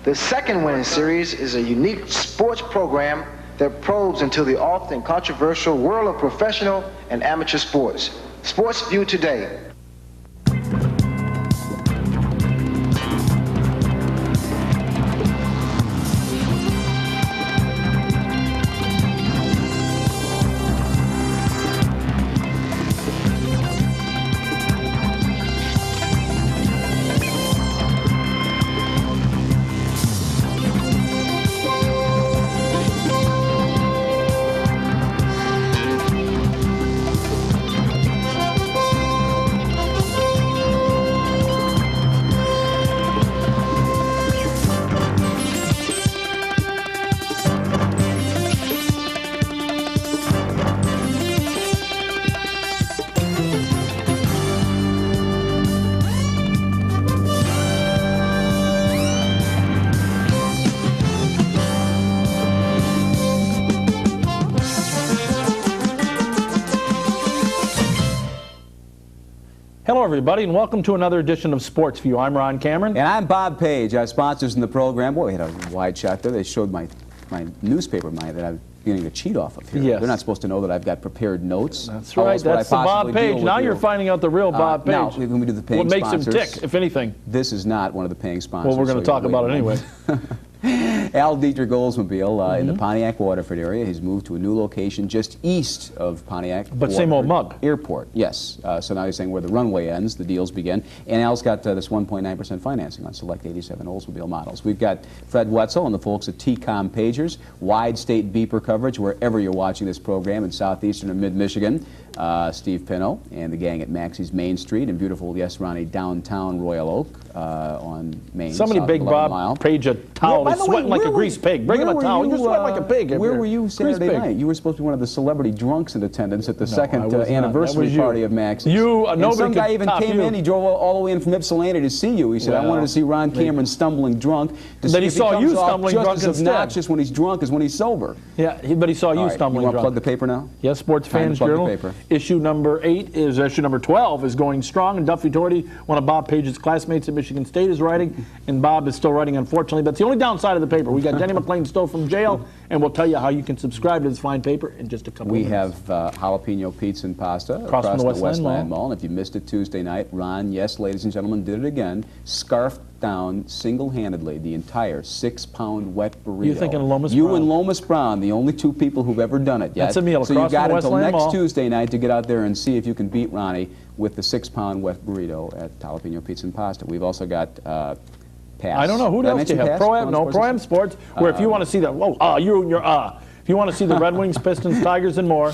The second winning series is a unique sports program that probes into the often controversial world of professional and amateur sports. Sports View Today. Hello, everybody, and welcome to another edition of Sports View. I'm Ron Cameron. And I'm Bob Page. Our sponsors in the program. Boy, we had a wide shot there. They showed my newspaper that I'm beginning to cheat off of here. Yes. They're not supposed to know that I've got prepared notes. That's right. That's the Bob Page. Now you're finding out the real Bob Page. Now, when we do the paying what makes sponsors, him tick, if anything? This is not one of the paying sponsors. Well, we're going to talk about it anyway. Al Dietrich Oldsmobile in the Pontiac Waterford area. He's moved to a new location just east of Pontiac. But same old mug. Airport, yes. So now he's saying where the runway ends, the deals begin. And Al's got this 1.9% financing on select 87 Oldsmobile models. We've got Fred Wetzel and the folks at T-Com Pagers, wide state beeper coverage wherever you're watching this program in southeastern or mid-Michigan. Steve Pino and the gang at Maxie's Main Street in beautiful, yes, Ronnie, downtown Royal Oak on Main. Somebody big Bob Page a towel. He's sweating like a grease pig. Bring him a towel. You're sweating like a pig. Where were you Saturday night? You were supposed to be one of the celebrity drunks in attendance at the second anniversary party of Maxie's. Nobody some guy even came in. He drove all the way in from Ypsilanti to see you. He said, "I wanted to see Ron Cameron stumbling drunk." Then he saw you stumbling drunk instead. Just as obnoxious when he's drunk as when he's sober. Yeah, but he saw you stumbling drunk. You want to plug the paper now? Yes, Sports Fans Journal. Issue number 12 is going strong, and Duffy Doherty, one of Bob Page's classmates at Michigan State, is writing, and Bob is still writing, unfortunately. But it's the only downside of the paper. We got Denny McLean still from jail, and we'll tell you how you can subscribe to this fine paper in just a couple of minutes. We have jalapeno pizza and pasta across the Westland Mall. And if you missed it Tuesday night, Ron, yes, ladies and gentlemen, did it again, scarfed down single-handedly the entire 6-pound wet burrito. You're thinking Lomas Brown. You and Lomas Brown, the only two people who've ever done it yet. That's a meal across the Westland Mall. So you've got until next Tuesday night to get out there and see if you can beat Ronnie with the 6-pound wet burrito at jalapeno pizza and pasta. We've also got Pass. I don't know. Who else do you have? Pro-Am? No, Pro-Am Sports, where if you want to see that, if you want to see the Red Wings, Pistons, Tigers, and more,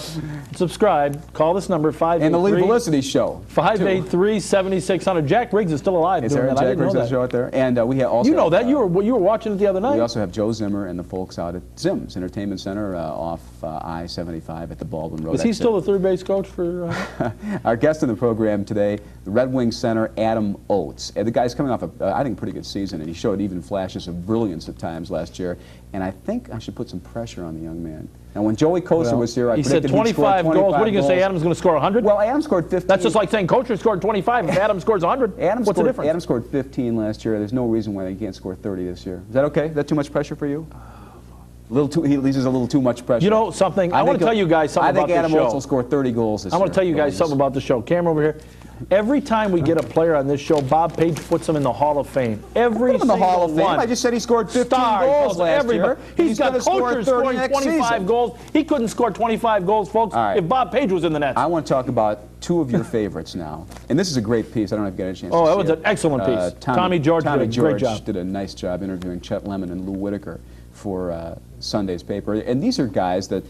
subscribe. Call this number, 583. And the Lee Felicity Show. 583-7600. Jack Riggs is still alive doing that. Jack Riggs show out there. And we have also... You know that. You were watching it the other night. We also have Joe Zimmer and the folks out at Zim's Entertainment Center off I-75 at the Baldwin Road. Is he still the third base coach for... Our guest in the program today, the Red Wings center, Adam Oates. And the guy's coming off I think, a pretty good season, and he showed even flashes of brilliance at times last year. And I think I should put some pressure on the young man. Now, when Joey Koser was here, I predicted he said 25 goals. What are you going to say? Adam's going to score 100? Well, Adam scored 15. That's just like saying Kocher scored 25. If Adam scores 100, what's the difference? Adam scored 15 last year. There's no reason why he can't score 30 this year. Is that okay? Is that too much pressure for you? He uses a little too much pressure. You know something? I want to tell you guys something about this show. I think Adam Oates will score 30 goals this year. I want to tell you guys something about the show. Camera over here. Every time we get a player on this show, Bob Page puts him in the Hall of Fame. Every single in the Hall of Fame. one. I just said he scored 15 goals last year. He's got Kocher scoring 25 goals. He couldn't score 25 goals, folks, if Bob Page was in the net. I want to talk about two of your favorites now. And this is a great piece. I don't know if you got a chance to see it. Oh, that was an excellent piece. Tommy George did a great job. Did a nice job interviewing Chet Lemon and Lou Whitaker for Sunday's paper. And these are guys that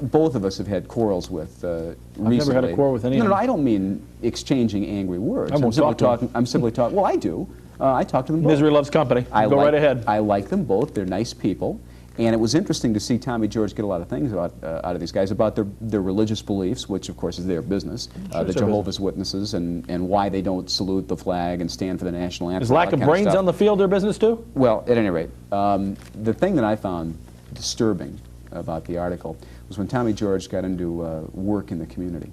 both of us have had quarrels with recently. I've never had a quarrel with anyone. No, I don't mean exchanging angry words. I'm simply talking. Well, I do. I talk to them both. Misery loves company. Go right ahead. I like them both. They're nice people. And it was interesting to see Tommy George get a lot of things out of these guys about their religious beliefs, which of course is their business, the Jehovah's Witnesses, and why they don't salute the flag and stand for the national anthem. Is lack of brains on the field their business too? Well, at any rate, the thing that I found disturbing about the article was when Tommy George got into work in the community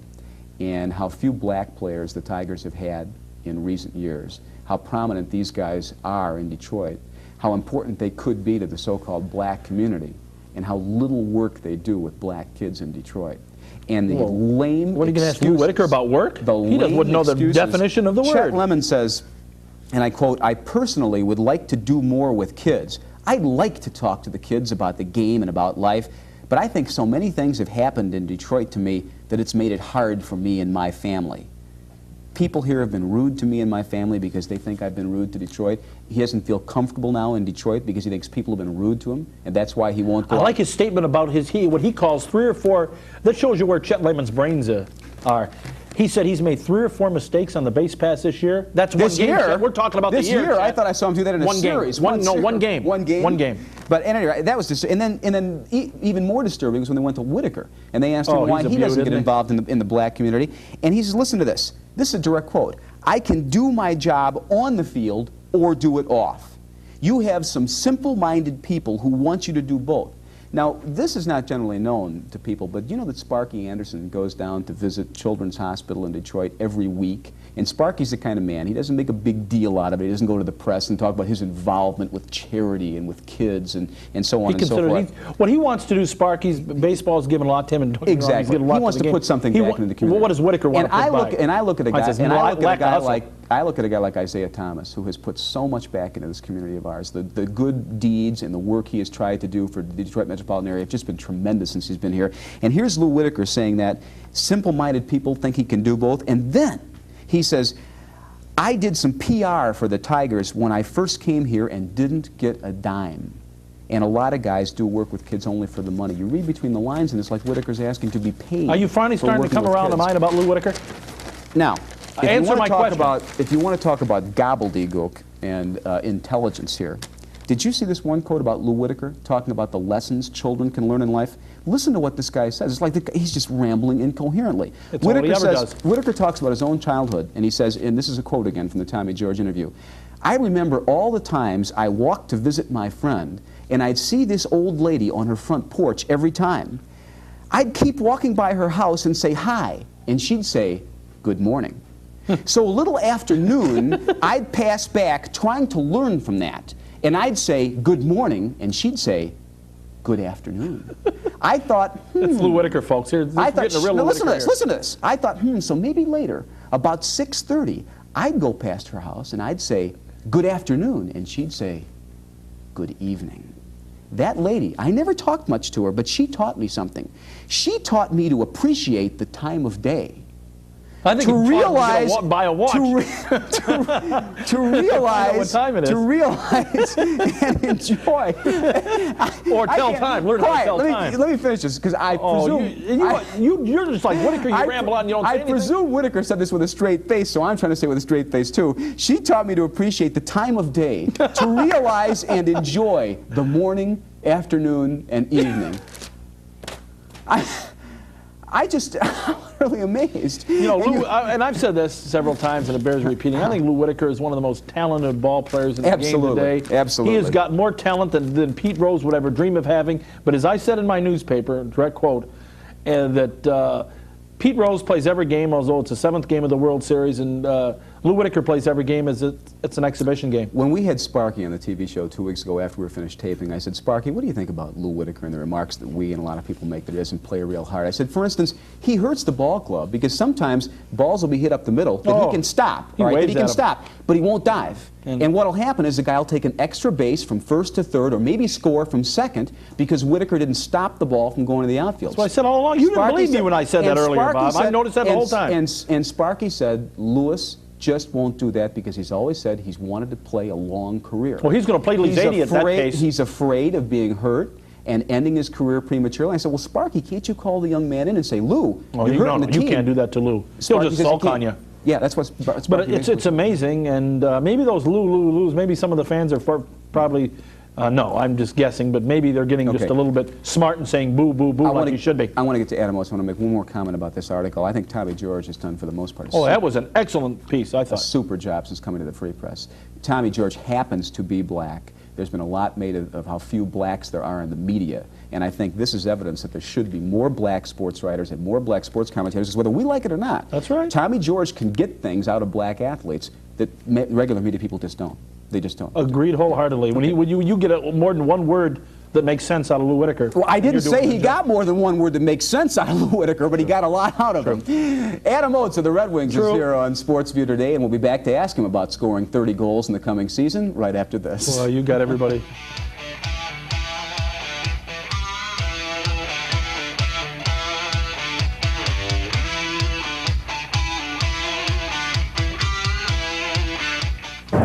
and how few black players the Tigers have had in recent years, how prominent these guys are in Detroit, how important they could be to the so-called black community and how little work they do with black kids in Detroit. And the lame What are you going to ask Lou Whitaker about work? He wouldn't know the definition of the word. Chet Lemon says, and I quote, "I personally would like to do more with kids. I'd like to talk to the kids about the game and about life, but I think so many things have happened in Detroit to me that it's made it hard for me and my family. People here have been rude to me and my family because they think I've been rude to Detroit. He doesn't feel comfortable now in Detroit because he thinks people have been rude to him, and that's why he won't go." I like his statement about what he calls 3 or 4. That shows you where Chet Lemon's brains are. He said he's made 3 or 4 mistakes on the base pass this year. That's one game. Chet. We're talking about this the year. I thought I saw him do that in a series. One game. One game. One game. But anyway, that was just, and then even more disturbing was when they went to Whitaker and they asked him why he doesn't get involved in the black community, and he says, "Listen to this. This is a direct quote. I can do my job on the field or do it off. You have some simple-minded people who want you to do both." Now, this is not generally known to people, but you know that Sparky Anderson goes down to visit Children's Hospital in Detroit every week? And Sparky's the kind of man, he doesn't make a big deal out of it. He doesn't go to the press and talk about his involvement with charity and with kids and so on and so forth. What he wants to do, Sparky's baseball's given a lot to him. And exactly. He wants to put something back into the community. What does Whitaker want to put back? And I look at a guy like Isaiah Thomas, who has put so much back into this community of ours. The good deeds and the work he has tried to do for the Detroit metropolitan area have just been tremendous since he's been here. And here's Lou Whitaker saying that simple-minded people think he can do both. And then he says, "I did some PR for the Tigers when I first came here and didn't get a dime. And a lot of guys do work with kids only for the money." You read between the lines, and it's like Whitaker's asking to be paid. Are you finally starting to come around to mind about Lou Whitaker? Now, answer my question. If you want to talk about gobbledygook and intelligence here, did you see this one quote about Lou Whitaker talking about the lessons children can learn in life? Listen to what this guy says. It's like he's just rambling incoherently. It's all he ever does. Whitaker talks about his own childhood, and he says, and this is a quote again from the Tommy George interview, "I remember all the times I walked to visit my friend, and I'd see this old lady on her front porch every time. I'd keep walking by her house and say hi, and she'd say, 'Good morning.' So a little after noon, I'd pass back trying to learn from that, and I'd say, 'Good morning,' and she'd say, 'Good afternoon.' I thought, That's Lou Whitaker, folks. Here, listen to this. I thought, so maybe later, about 6:30, I'd go past her house and I'd say, 'Good afternoon,' and she'd say, 'Good evening.' That lady, I never talked much to her, but she taught me something. She taught me to appreciate the time of day. I think to realize, buy a watch. to realize, and enjoy, or tell time. Learn how to tell time. Let me finish this, because I presume you're just like Whitaker. You ramble on. You don't say anything. I presume Whitaker said this with a straight face, so I'm trying to say it with a straight face too. She taught me to appreciate the time of day, to realize and enjoy the morning, afternoon, and evening. I'm really amazed. You know, and I've said this several times, and it bears repeating. I think Lou Whitaker is one of the most talented ball players in the game today. Absolutely. He has got more talent than Pete Rose would ever dream of having. But as I said in my newspaper, direct quote, that Pete Rose plays every game, although it's the 7th game of the World Series, and Lou Whitaker plays every game as it's an exhibition game. When we had Sparky on the TV show 2 weeks ago after we were finished taping, I said, "Sparky, what do you think about Lou Whitaker and the remarks that we and a lot of people make that he doesn't play real hard?" I said, for instance, he hurts the ball club because sometimes balls will be hit up the middle that he can stop. But he won't dive. And what will happen is the guy will take an extra base from first to third, or maybe score from second, because Whitaker didn't stop the ball from going to the outfield. That's what I said all along. You didn't believe me when I said that earlier, Bob. I noticed that the whole time. And Sparky said, "Lewis just won't do that because he's always said he's wanted to play a long career." Well, he's going to play till he's 80 at that pace. He's afraid of being hurt and ending his career prematurely. I said, "Well, Sparky, can't you call the young man in and say, 'Lou, you're hurting the team.'" You can't do that to Lou. He'll just sulk on you. Yeah, that's what. But it's amazing, and maybe those Lou's, maybe some of the fans are probably. No, I'm just guessing, but maybe they're getting just a little bit smart and saying boo, boo, boo like you should be. I want to get to Adam. I want to make one more comment about this article. I think Tommy George has done, for the most part, that was an excellent piece, I thought. A super job since coming to the Free Press. Tommy George happens to be black. There's been a lot made of how few blacks there are in the media, and I think this is evidence that there should be more black sports writers and more black sports commentators, whether we like it or not. That's right. Tommy George can get things out of black athletes that regular media people just don't. They just don't. Agreed wholeheartedly. When you get more than one word that makes sense out of Lou Whitaker. Well, I didn't say he got more than one word that makes sense out of Lou Whitaker, but he got a lot out of him. Adam Oates of the Red Wings is here on Sports View today, and we'll be back to ask him about scoring 30 goals in the coming season right after this. Well, you got everybody.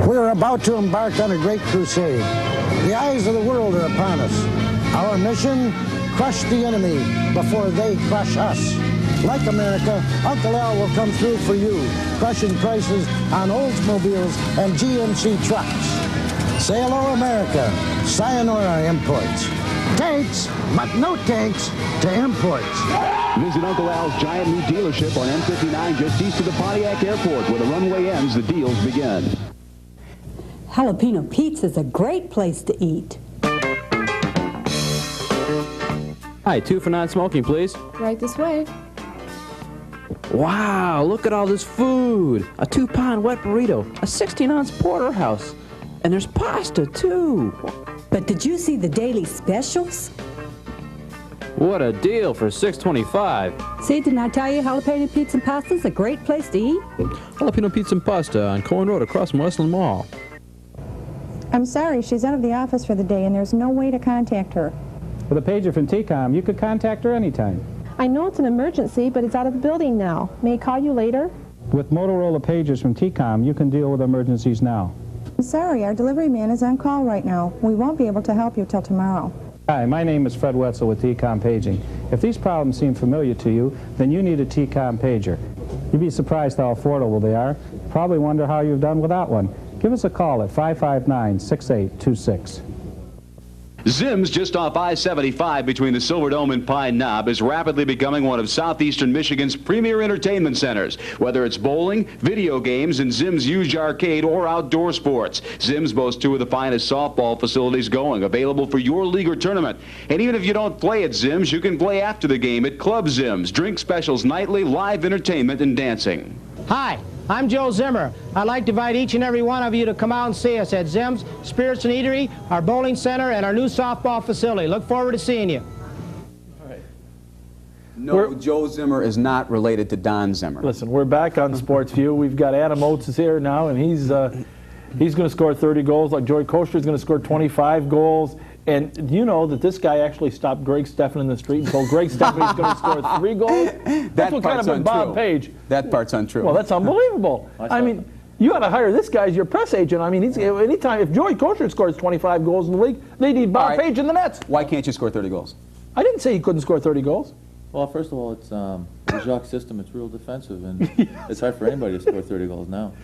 We're about to embark on a great crusade. The eyes of the world are upon us. Our mission, crush the enemy before they crush us. Like America, Uncle Al will come through for you, crushing prices on Oldsmobiles and GMC trucks. Say hello, America. Sayonara Imports. Tanks, but no tanks to imports. Visit Uncle Al's giant new dealership on M59 just east of the Pontiac Airport. Where the runway ends, the deals begin. Jalapeno Pizza's a great place to eat. Hi, 2 for non-smoking, please. Right this way. Wow, look at all this food. A 2-pound wet burrito, a 16-ounce porterhouse, and there's pasta, too. But did you see the daily specials? What a deal for $6.25. See, didn't I tell you Jalapeno Pizza and Pasta's a great place to eat? Jalapeno Pizza and Pasta on Cohen Road across from Westland Mall. I'm sorry, she's out of the office for the day and there's no way to contact her. With a pager from TCOM, you could contact her anytime. I know it's an emergency, but it's out of the building now. May I call you later? With Motorola pagers from TCOM, you can deal with emergencies now. I'm sorry, our delivery man is on call right now. We won't be able to help you till tomorrow. Hi, my name is Fred Wetzel with TCOM Paging. If these problems seem familiar to you, then you need a TCOM pager. You'd be surprised how affordable they are. Probably wonder how you've done without one. Give us a call at 559-6826. Zim's, just off I-75 between the Silverdome and Pine Knob, is rapidly becoming one of southeastern Michigan's premier entertainment centers. Whether it's bowling, video games, and Zim's huge arcade, or outdoor sports, Zim's boasts 2 of the finest softball facilities going, available for your league or tournament. And even if you don't play at Zim's, you can play after the game at Club Zim's. Drink specials nightly, live entertainment, and dancing. Hi, I'm Joe Zimmer. I'd like to invite each and every one of you to come out and see us at Zim's, Spirits and Eatery, our bowling center, and our new softball facility. Look forward to seeing you. All right. No, Joe Zimmer is not related to Don Zimmer. Listen, we're back on Sports View. We've got Adam Oates is here now, and he's going to score 30 goals, like Joey Kosher is going to score 25 goals. And you know that this guy actually stopped Greg Steffen in the street and told Greg Steffen he's going to score 3 goals? That's what kind of been Bob Page. That part's untrue. Well, that's unbelievable. I mean, you ought to hire this guy as your press agent. I mean, anytime, if Joey Kosher scores 25 goals in the league, they need Bob Page in the nets. Why can't you score 30 goals? I didn't say he couldn't score 30 goals. Well, first of all, it's the Jacques system. It's real defensive, and it's hard for anybody to score 30 goals now.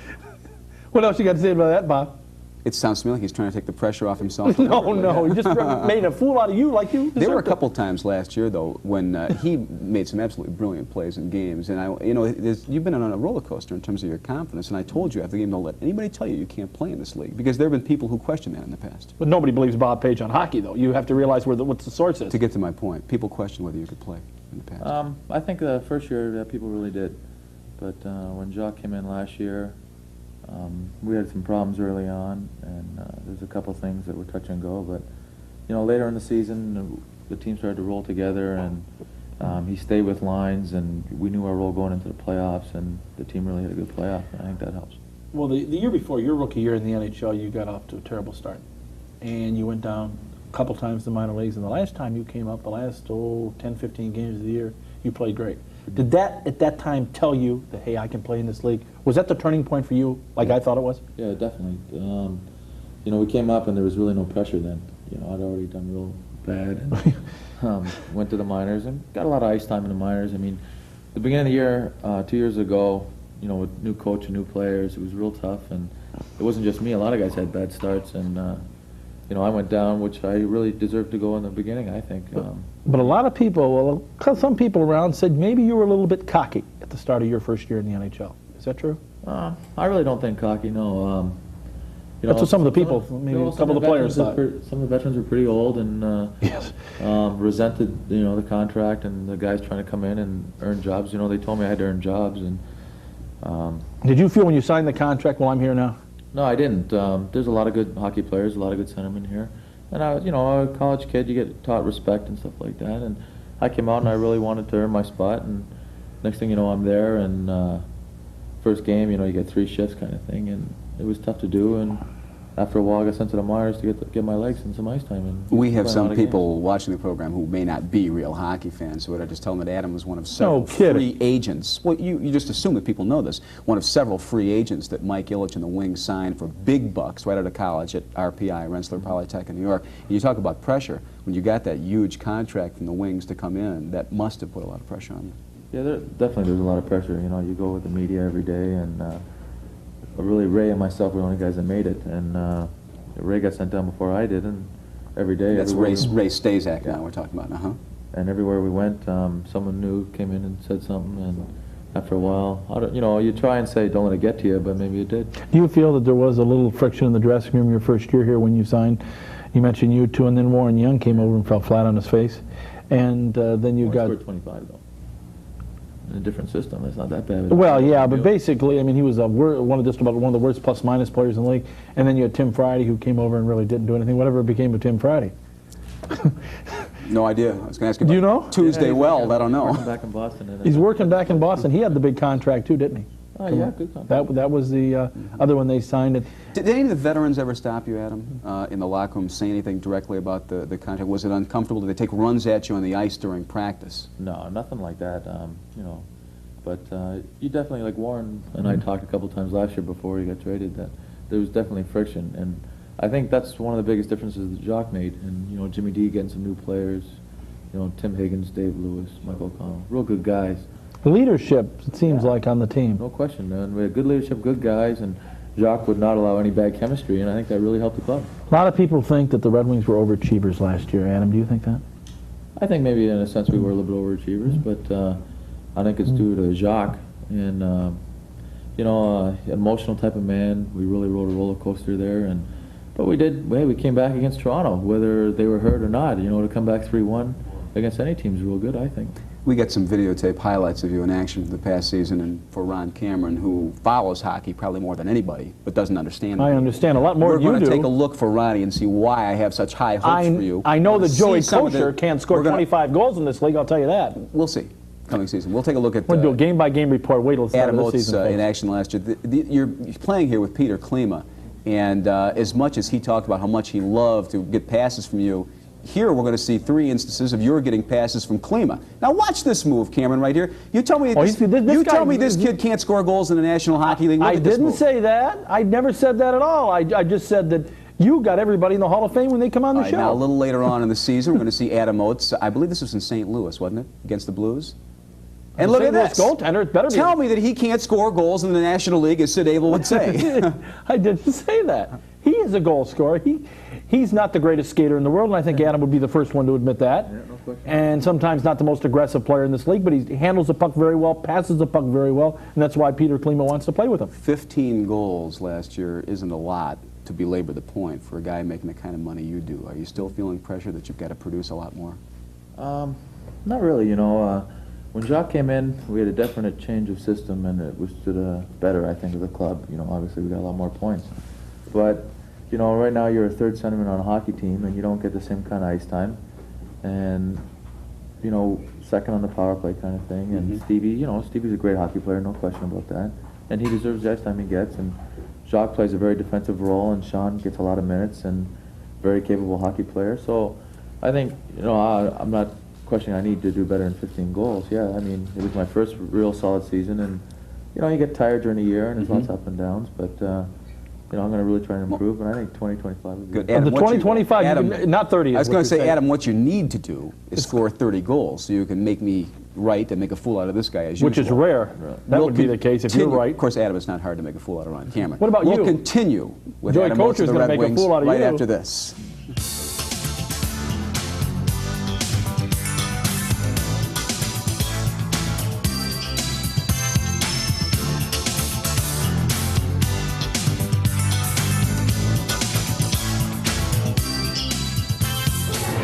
What else you got to say about that, Bob? It sounds to me like he's trying to take the pressure off himself. No, he just made a fool out of you like you deserved. There were a couple times last year, though, when he made some absolutely brilliant plays in games. And, you've been on a roller coaster in terms of your confidence. And I told you after the game, don't let anybody tell you you can't play in this league. Because there have been people who question that in the past. But nobody believes Bob Page on hockey, though. You have to realize what the source is. To get to my point, people question whether you could play in the past. I think the first year people really did. But when Jacques came in last year, we had some problems early on, and there's a couple things that were touch and go, but later in the season the team started to roll together, and he stayed with lines, and we knew our role going into the playoffs, and the team really had a good playoff, and I think that helps. Well, the year before, your rookie year in the NHL, you got off to a terrible start, and you went down a couple times in the minor leagues, and the last time you came up, the last 10, 15 games of the year, you played great. Did that, at that time, tell you that, hey, I can play in this league? Was that the turning point for you, like I thought it was? Yeah, definitely. We came up and there was really no pressure then. I'd already done real bad and went to the minors and got a lot of ice time in the minors. I mean, the beginning of the year, 2 years ago, with new coach and new players, it was real tough, and it wasn't just me. A lot of guys had bad starts, and I went down, which I really deserved to go in the beginning, I think. But a lot of people, some people around said maybe you were a little bit cocky at the start of your first year in the NHL. Is that true? I really don't think cocky, no. That's what some of the people, maybe a couple of the players thought. Some of the veterans are pretty old and yes. Resented, the contract and the guys trying to come in and earn jobs. They told me I had to earn jobs. And did you feel when you signed the contract, well, I'm here now? No, I didn't. There's a lot of good hockey players, a lot of good centermen here. And I was, you know, a college kid, you get taught respect and stuff like that. And I came out and I really wanted to earn my spot. And next thing you know, I'm there. And first game, you know, you get 3 shifts kind of thing. And it was tough to do. And after a while, I got sent to the minors to get my legs in some ice time. And we have some people watching the program who may not be real hockey fans. So would I just tell them that Adam was one of several free agents? Well, you just assume that people know this. One of several free agents that Mike Ilitch and the Wings signed for big bucks right out of college at RPI, Rensselaer Polytech in New York. And you talk about pressure. When you got that huge contract from the Wings to come in, that must have put a lot of pressure on you. Yeah, definitely there's a lot of pressure. You know, you go with the media every day, and really Ray and myself were the only guys that made it. And Ray got sent down before I did, and every day. That's Ray Stazak now we're talking about, And everywhere we went, someone new came in and said something, and after a while, you know, you try and say, don't let it get to you, but maybe it did. Do you feel that there was a little friction in the dressing room your first year here when you signed? You mentioned you two, and then Warren Young came over and fell flat on his face, and then you got... He scored 25, though. In a different system, it's not that bad. Well, yeah, but basically, I mean, he was one of the worst plus-minus players in the league, and then you had Tim Friday, who came over and really didn't do anything. Whatever became of Tim Friday? No idea. I was going to ask you. Do you know? Tuesday Weld, I don't know. Working back in Boston. He's working back in Boston. He had the big contract too, didn't he? Oh yeah, good contract. That was the other one they signed. Did any of the veterans ever stop you, Adam, in the locker room, say anything directly about the contract? Was it uncomfortable? Did they take runs at you on the ice during practice? No, nothing like that. You know, but you definitely, like Warren and I talked a couple times last year before he got traded, that there was definitely friction, and I think that's one of the biggest differences that Jacques made. And you know, Jimmy D getting some new players, you know, Tim Higgins, Dave Lewis, Michael O'Connell, real good guys. Leadership, it seems like, on the team. No question, man. We had good leadership, good guys, and Jacques would not allow any bad chemistry, and I think that really helped the club. A lot of people think that the Red Wings were overachievers last year. Adam, do you think that? I think maybe in a sense we were a little bit overachievers, but I think it's due to Jacques, and you know, emotional type of man. We really rode a roller coaster there, but we did. We came back against Toronto, whether they were hurt or not. You know, to come back 3-1 against any team is real good, I think. We got some videotape highlights of you in action for the past season, and for Ron Cameron, who follows hockey probably more than anybody, but doesn't understand it. I understand a lot more than you do. We're going to take a look for Ronnie and see why I have such high hopes for you. I know that Joey Kosher can't score 25 goals in this league, I'll tell you that. We'll see. Coming season. We'll take a look at... We'll do a game-by-game report. Wait till the start of the season. Adam Oates in action last year. You're playing here with Peter Klima, and as much as he talked about how much he loved to get passes from you, here we're going to see 3 instances of your getting passes from Klima. Now watch this move, Cameron, right here. You tell me this kid can't score goals in the National Hockey League. I didn't say that. I never said that at all. I just said that you got everybody in the Hall of Fame when they come on the show. Now a little later on in the season, we're going to see Adam Oates. I believe this was in St. Louis, wasn't it? Against the Blues. And look at this. Goaltender, it better be. Tell me that he can't score goals in the National League, as Sid Abel would say. I didn't say that. He is a goal scorer. He's not the greatest skater in the world, and I think Adam would be the first one to admit that. Yeah, no question. And sometimes not the most aggressive player in this league, but he handles the puck very well, passes the puck very well, and that's why Peter Klima wants to play with him. 15 goals last year isn't a lot, to belabor the point, for a guy making the kind of money you do. Are you still feeling pressure that you've got to produce a lot more? Not really, you know. When Jacques came in, we had a definite change of system, and it was to the better, I think, of the club. You know, obviously we got a lot more points. But, you know, right now you're a third centerman on a hockey team, and you don't get the same kind of ice time. And, you know, second on the power play kind of thing. And Stevie, you know, Stevie's a great hockey player, no question about that. And he deserves the ice time he gets. And Jacques plays a very defensive role, and Sean gets a lot of minutes, and very capable hockey player. So I think, you know, I'm not questioning I need to do better than 15 goals. Yeah, I mean, it was my first real solid season, and, you know, you get tired during the year, and there's lots of up and downs, but, you know, I'm going to really try and improve, and I think 2025 will be good. Adam, the 2025, Adam, not 30. I was going to say, Adam, what you need to do is score 30 goals so you can make me right and make a fool out of this guy as usual. Which is rare. That would be the case if you're right. Of course, Adam, it's not hard to make a fool out of Ron Cameron. What about you? We'll continue with Joey Adam Oates Kosher's and the going to Red make a Wings fool out of right you. after this.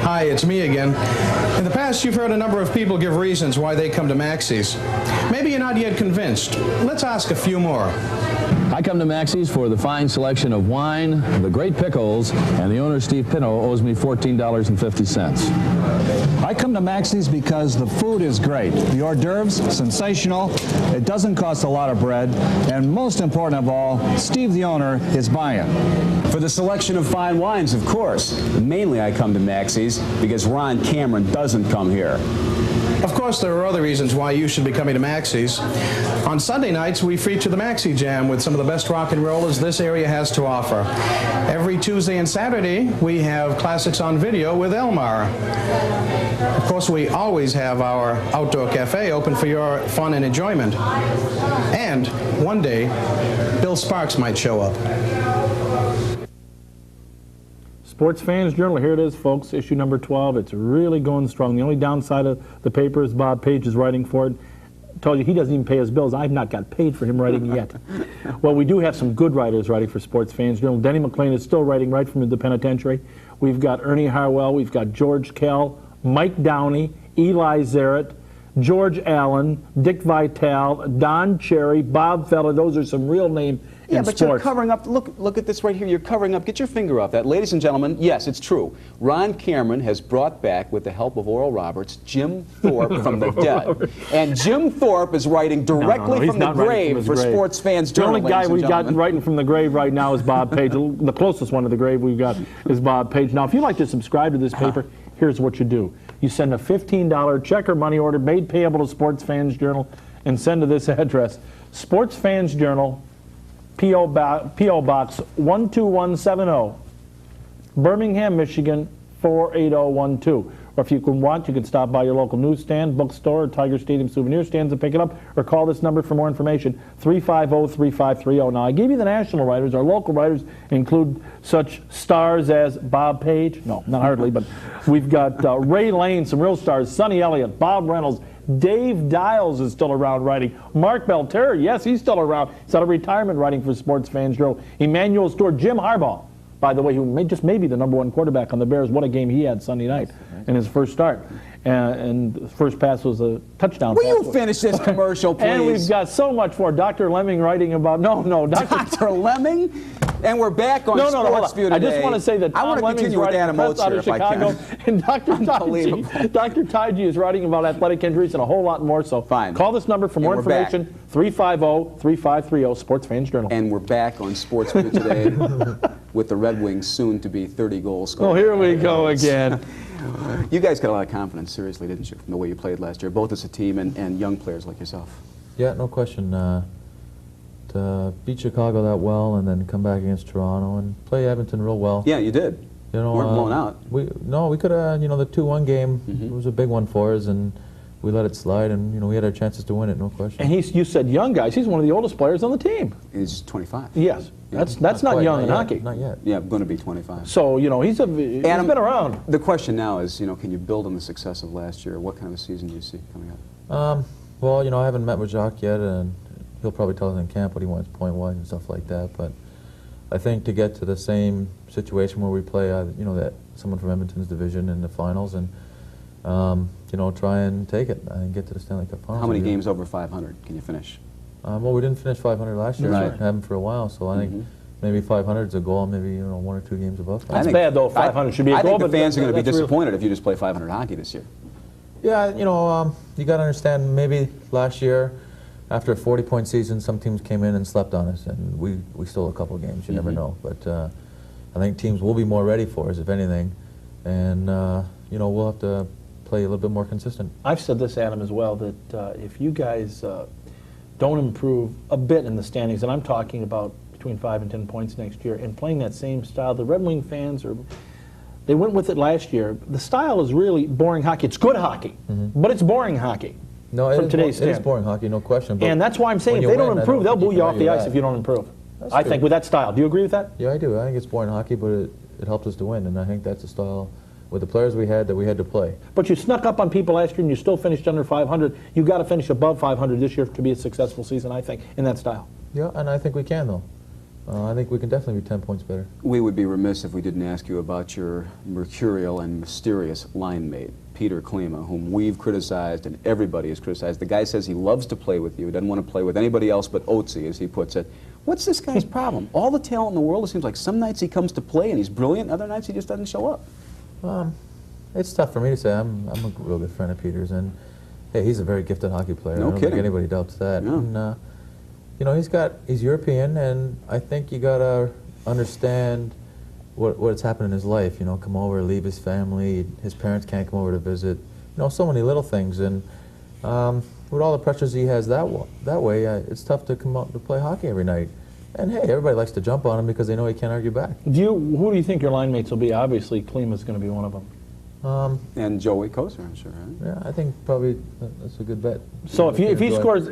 Hi, it's me again. In the past, you've heard a number of people give reasons why they come to Maxie's. Maybe you're not yet convinced. Let's ask a few more. I come to Maxie's for the fine selection of wine, the great pickles, and the owner, Steve Pinto, owes me $14.50. I come to Maxie's because the food is great. The hors d'oeuvres, sensational. It doesn't cost a lot of bread. And most important of all, Steve, the owner, is buying. For the selection of fine wines, of course. Mainly I come to Maxie's because Ron Cameron doesn't come here. Of course, there are other reasons why you should be coming to Maxie's. On Sunday nights, we feature the Maxie Jam with some of the best rock and rollers this area has to offer. Every Tuesday and Saturday, we have classics on video with Elmar. Of course, we always have our outdoor cafe open for your fun and enjoyment. And one day, Bill Sparks might show up. Sports Fans Journal, here it is, folks, issue number 12. It's really going strong. The only downside of the paper is Bob Page is writing for it. I told you he doesn't even pay his bills. I've not got paid for him writing yet. Well, we do have some good writers writing for Sports Fans Journal. Denny McClain is still writing right from the penitentiary. We've got Ernie Harwell, we've got George Kell, Mike Downey, Eli Zarrett, George Allen, Dick Vitale, Don Cherry, Bob Feller. Those are some real name Yeah, in but sports. You're covering up. Look at this right here. You're covering up. Get your finger off that. Ladies and gentlemen, yes, it's true. Ron Cameron has brought back, with the help of Oral Roberts, Jim Thorpe from the dead. And Jim Thorpe is writing directly from the grave for Sports Fans Journal. The only guy we've got writing from the grave right now is Bob Page. The closest one to the grave we've got is Bob Page. Now, if you'd like to subscribe to this paper, here's what you do. You send a $15 check or money order made payable to Sports Fans Journal and send to this address, Sports Fans Journal, P.O. Box 12170, Birmingham, Michigan 48012. Or if you can stop by your local newsstand, bookstore, or Tiger Stadium souvenir stands and pick it up, or call this number for more information, 350-3530. Now, I gave you the national writers. Our local writers include such stars as Bob Page. No, not hardly, but we've got Ray Lane, some real stars, Sonny Elliott, Bob Reynolds, Dave Dials is still around writing. Mark Belterra, yes, he's still around. He's out of retirement writing for Sports Fans Journal. Emmanuel Stewart, Jim Harbaugh, by the way, who may be the #1 quarterback on the Bears. What a game he had Sunday night in his first start. And the first pass was a touchdown pass. Will you finish this commercial, please? And we've got so much more. Dr. Lemming writing about, Dr. Lemming? And we're back on Sports View today. I just want to say that Tom Lemming's writing about out of Chicago, and Dr. Taiji is writing about athletic injuries and a whole lot more. So call this number for more information, 350-3530, Sports Fans Journal. And we're back on Sports View today with the Red Wings soon to be 30-goal scorer. Oh, here we go again. You guys got a lot of confidence, seriously, didn't you, from the way you played last year, both as a team and young players like yourself? Yeah, no question. To beat Chicago that well and then come back against Toronto and play Edmonton real well. Yeah, you did. You know, weren't blown out. We could have, the 2-1 game was a big one for us, and we let it slide, and, we had our chances to win it, no question. And you said young guys. He's one of the oldest players on the team. He's 25. Yes. That's not young in hockey. Not yet. Yeah, going to be 25. So, he's been around. The question now is, can you build on the success of last year? What kind of a season do you see coming up? Well, I haven't met with Jacques yet, and he'll probably tell us in camp what he wants point-wise and stuff like that, but I think to get to the same situation where we play, that someone from Edmonton's division in the finals and, try and take it and get to the Stanley Cup finals. How many games over 500 can you finish? Well, we didn't finish 500 last year. Right. We haven't for a while, so I think maybe 500 is a goal, maybe 1 or 2 games above. That's bad, though. 500 should be a goal. I think the fans are going to be disappointed if you just play 500 hockey this year. Yeah, you got to understand, maybe last year, after a 40-point season, some teams came in and slept on us, and we stole a couple of games. You never know. But I think teams will be more ready for us, if anything, and we'll have to play a little bit more consistent. I've said this, Adam, as well, that if you guys don't improve a bit in the standings, and I'm talking about between 5 and 10 points next year, and playing that same style, the Red Wing fans they went with it last year. The style is really boring hockey. It's good hockey, but it's boring hockey. No, it is boring hockey, no question. But and that's why I'm saying if they don't improve, they'll boo you off the ice if you don't improve. I think with that style. Do you agree with that? Yeah, I do. I think it's boring hockey, but it helped us to win, and I think that's the style with the players we had that we had to play. But you snuck up on people last year, and you still finished under 500. You've got to finish above 500 this year to be a successful season, I think, in that style. Yeah, and I think we can, though. I think we can definitely be 10 points better. We would be remiss if we didn't ask you about your mercurial and mysterious line mate, Peter Klima, whom we've criticized and everybody has criticized. The guy says he loves to play with you, doesn't want to play with anybody else but Oates, as he puts it. What's this guy's problem? All the talent in the world, it seems like some nights he comes to play and he's brilliant, other nights he just doesn't show up. It's tough for me to say. I'm a real good friend of Peter's, and hey, he's a very gifted hockey player. No I don't kidding. think anybody doubts that. Yeah. And, you know, he's European, and I think you gotta understand what's happened in his life. You know, come over, leave his family, his parents can't come over to visit. You know, so many little things, and with all the pressures he has that way, it's tough to come out to play hockey every night. And hey, everybody likes to jump on him because they know he can't argue back. Who do you think your line mates will be? Obviously, Klima's going to be one of them. And Joey Koser, I'm sure, right? Yeah, I think probably that's a good bet. So if he scores,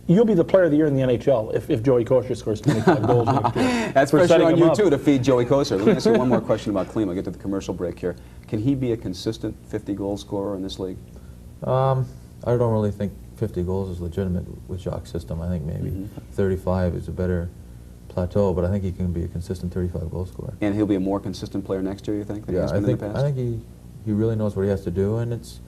you'll be the player of the year in the NHL if Joey Kosher scores 25 goals next year. That's for pressure setting on him you, up. too, to feed Joey Koser. Let me ask you one more question about Klima. I'll get to the commercial break here. Can he be a consistent 50-goal scorer in this league? I don't really think 50 goals is legitimate with Jacques' system. I think maybe 35 is a better plateau, but I think he can be a consistent 35-goal scorer. And he'll be a more consistent player next year, you think, than he has been in the past? I think he really knows what he has to do, and it's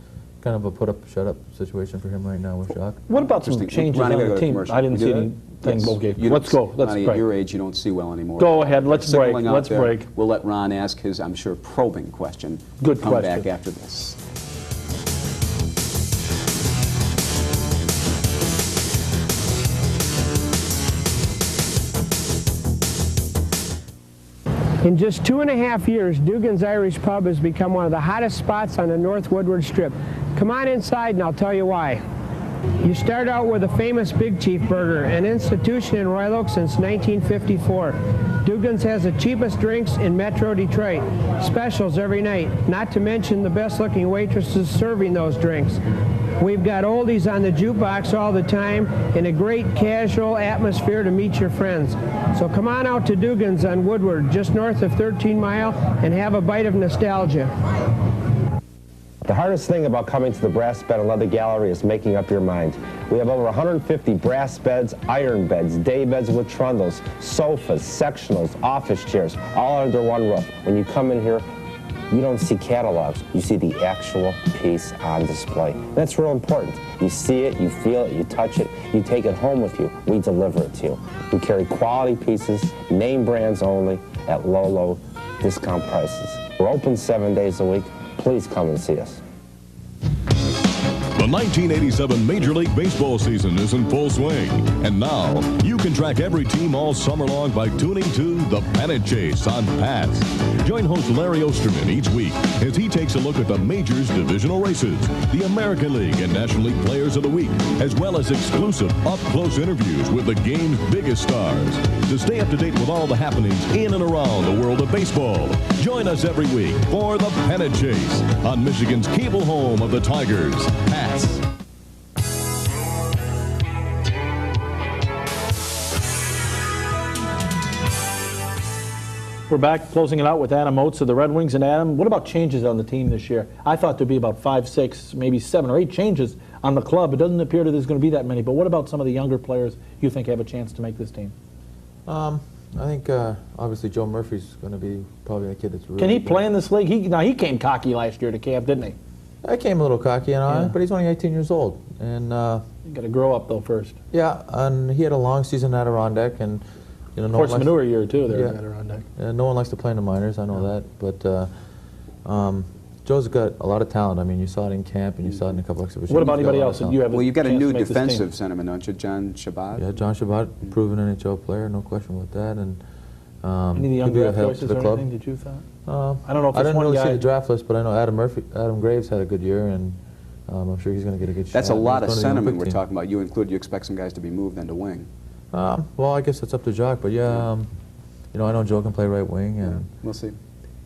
kind of a put-up, shut-up situation for him right now with Jacques. What about some changes on the team? I didn't see anything. Yes. Okay, let's go. Let's break. At your age, you don't see well anymore. Go ahead. Let's break. Signaling out Let's there. break. We'll let Ron ask his, I'm sure, probing question. Good Come question. back after this. In just 2.5 years, Dugan's Irish Pub has become one of the hottest spots on the North Woodward Strip. Come on inside and I'll tell you why. You start out with a famous Big Chief burger, an institution in Royal Oak since 1954. Dugan's has the cheapest drinks in Metro Detroit, specials every night, not to mention the best looking waitresses serving those drinks. We've got oldies on the jukebox all the time and a great casual atmosphere to meet your friends. So come on out to Dugan's on Woodward, just north of 13 Mile, and have a bite of nostalgia. The hardest thing about coming to the Brass Bed and Leather Gallery is making up your mind. We have over 150 brass beds, iron beds, day beds with trundles, sofas, sectionals, office chairs, all under one roof. When you come in here, you don't see catalogs. You see the actual piece on display. That's real important. You see it, you feel it, you touch it, you take it home with you. We deliver it to you. We carry quality pieces, name brands only, at low, low discount prices. We're open 7 days a week. Please come and see us. The 1987 Major League Baseball season is in full swing. And now, you can track every team all summer long by tuning to The Pennant Chase on Pass. Join host Larry Osterman each week as he takes a look at the Majors divisional races, the American League and National League Players of the Week, as well as exclusive up-close interviews with the game's biggest stars. To stay up to date with all the happenings in and around the world of baseball, join us every week for The Pennant Chase on Michigan's cable home of the Tigers, Pass. We're back closing it out with Adam Oates of the Red Wings. And Adam, what about changes on the team this year? I thought there'd be about 5, 6, maybe 7 or 8 changes on the club. It doesn't appear that there's going to be that many. But what about some of the younger players you think have a chance to make this team? I think obviously Joe Murphy's going to be probably the kid that's really Can he good. play in this league? He came cocky last year to camp, didn't he? I came a little cocky, but he's only 18 years old. And you got to grow up though first. Yeah, and he had a long season at Adirondack, and you know, Horse manure year too there at Adirondack. No one likes to play in the minors, I know that, but Joe's got a lot of talent. I mean, you saw it in camp, and you saw it in a couple exhibitions. What about anybody else that you have? Well, you've got a chance new to make this defensive team? centerman, don't you, John Shabbat? Yeah, John Shabbat, proven NHL player, no question about that. And Any of the young he'll be a draft help choices to the or club. anything? Did you thought? I don't know if I it's didn't one really guy. see the draft list, but I know Adam Graves had a good year, and I'm sure he's going to get a good shot. That's a lot of He's going to the centermen Olympic we're team. talking about. You expect some guys to be moved then to wing. Well, I guess it's up to Jock, but yeah, you know, I know Joe can play right wing, and we'll see.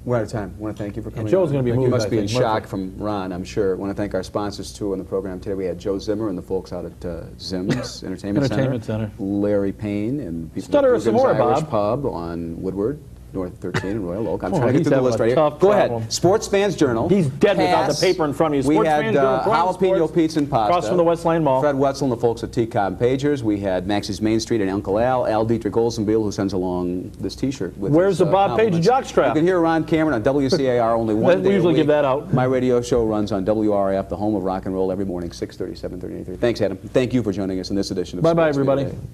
We're out of time. I want to thank you for coming. Joe's going to be moved. You must I be in think, shock Murphy. from Ron, I'm sure. I want to thank our sponsors too on the program today. We had Joe Zimmer and the folks out at Zim's Entertainment Center. Larry Payne and people Stutter at some Dugan's more, Irish Bob. Pub on Woodward. North 13 in Royal Oak. I'm Oh, trying to get he's through the having list a right here. tough Go problem. ahead. Sports Fans Journal. He's dead without the Pass. paper in front of you. We Sports had Fans Journal, Prime Jalapeno Sports, Pizza and Pasta. across from the Westline Mall. Fred Wetzel and the folks at T-Com Pagers. We had Max's Main Street and Uncle Al Dietrich Olsenbiel, who sends along this T-shirt. With Where's his, the Bob Page compliments. jockstrap? You can hear Ron Cameron on WCAR only one day We usually a week. give that out. My radio show runs on WRF, the home of rock and roll, every morning, 6:30, 7:30, 8:30. Thanks, Adam. Thank you for joining us in this edition of Bye-bye, Sports Media everybody. Day.